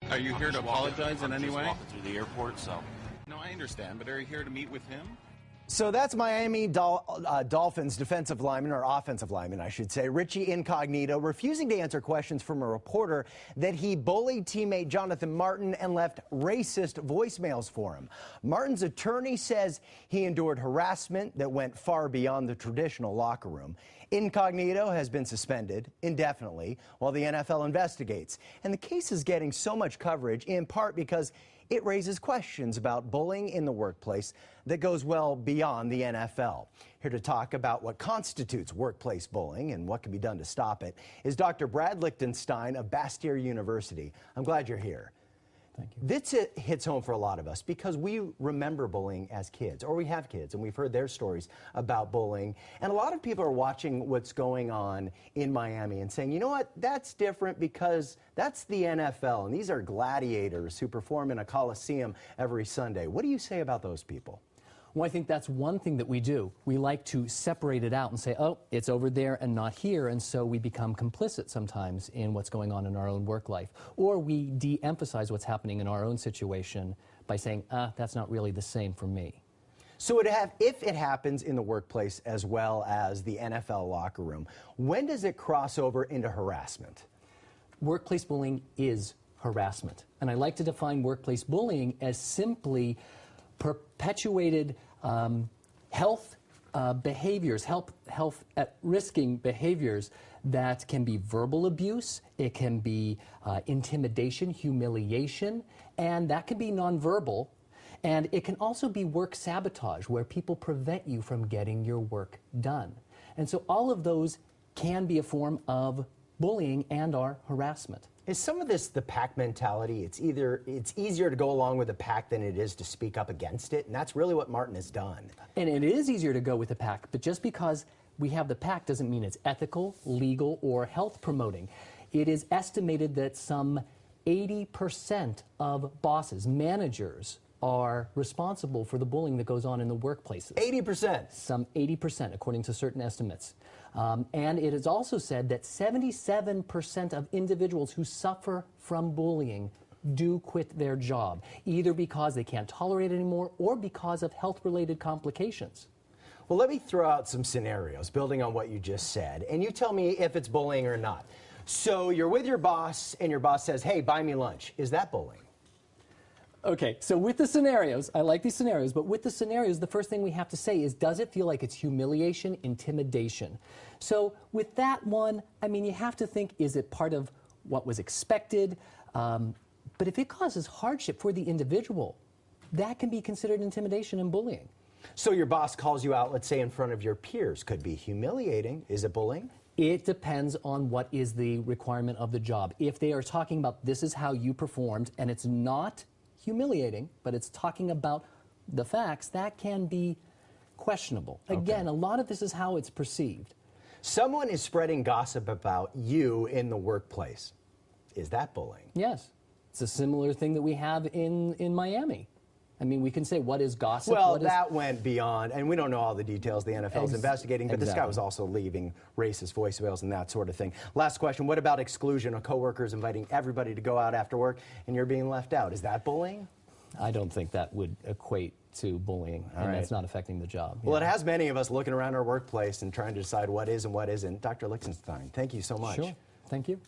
Are you here to apologize in any way? Walking through the airport, so. No, I understand, but are you here to meet with him? So that's Miami Dolphins defensive lineman, or offensive lineman, I should say, Richie Incognito, refusing to answer questions from a reporter that he bullied teammate Jonathan Martin and left racist voicemails for him. Martin's attorney says he endured harassment that went far beyond the traditional locker room. Incognito has been suspended indefinitely while the NFL investigates. And the case is getting so much coverage in part because it raises questions about bullying in the workplace that goes well beyond the NFL. Here to talk about what constitutes workplace bullying and what can be done to stop it is Dr. Brad Lichtenstein of Bastyr University. I'm glad you're here. Thank you. This hits home for a lot of us because we remember bullying as kids, or we have kids, and we've heard their stories about bullying. And a lot of people are watching what's going on in Miami and saying, you know what, that's different because that's the NFL, and these are gladiators who perform in a coliseum every Sunday. What do you say about those people? Well, I think that's one thing that we do. We like to separate it out and say, oh, it's over there and not here, and so we become complicit sometimes in what's going on in our own work life. Or we de-emphasize what's happening in our own situation by saying, that's not really the same for me. So if it happens in the workplace as well as the NFL locker room, when does it cross over into harassment? Workplace bullying is harassment. And I like to define workplace bullying as simply perpetuated health behaviors, health at risking behaviors that can be verbal abuse, it can be intimidation, humiliation, and that can be nonverbal. And it can also be work sabotage, where people prevent you from getting your work done. And so all of those can be a form of bullying and or harassment. Is some of this the pack mentality? It's easier to go along with the pack than it is to speak up against it, and that's really what Martin has done. And it is easier to go with the pack, but just because we have the pack doesn't mean it's ethical, legal, or health promoting. It is estimated that some 80% of bosses, managers, are responsible for the bullying that goes on in the workplaces. 80%? Some 80%, according to certain estimates. And it is also said that 77% of individuals who suffer from bullying do quit their job, either because they can't tolerate it anymore or because of health-related complications. Well, let me throw out some scenarios building on what you just said, and you tell me if it's bullying or not. So you're with your boss, and your boss says, hey, buy me lunch. Is that bullying? Okay, so with the scenarios, I like these scenarios, but with the scenarios, the first thing we have to say is, does it feel like it's humiliation, intimidation? So with that one, I mean, you have to think, is it part of what was expected? But if it causes hardship for the individual, that can be considered intimidation and bullying. So your boss calls you out, let's say, in front of your peers. Could be humiliating. Is it bullying? It depends on what is the requirement of the job. If they are talking about this is how you performed, and it's not humiliating, but it's talking about the facts, that can be questionable. Okay. Again, a lot of this is how it's perceived. Someone is spreading gossip about you in the workplace. Is that bullying? Yes. It's a similar thing that we have in Miami. I mean, we can say, what is gossip? Well, that went beyond, and we don't know all the details the NFL's investigating, but exactly. This guy was also leaving racist voicemails and that sort of thing. Last question, what about exclusion? A coworker is inviting everybody to go out after work, and you're being left out. Is that bullying? I don't think that would equate to bullying, and that's not affecting the job. Well, it has many of us looking around our workplace and trying to decide what is and what isn't. Dr. Lichtenstein, thank you so much. Sure. Thank you.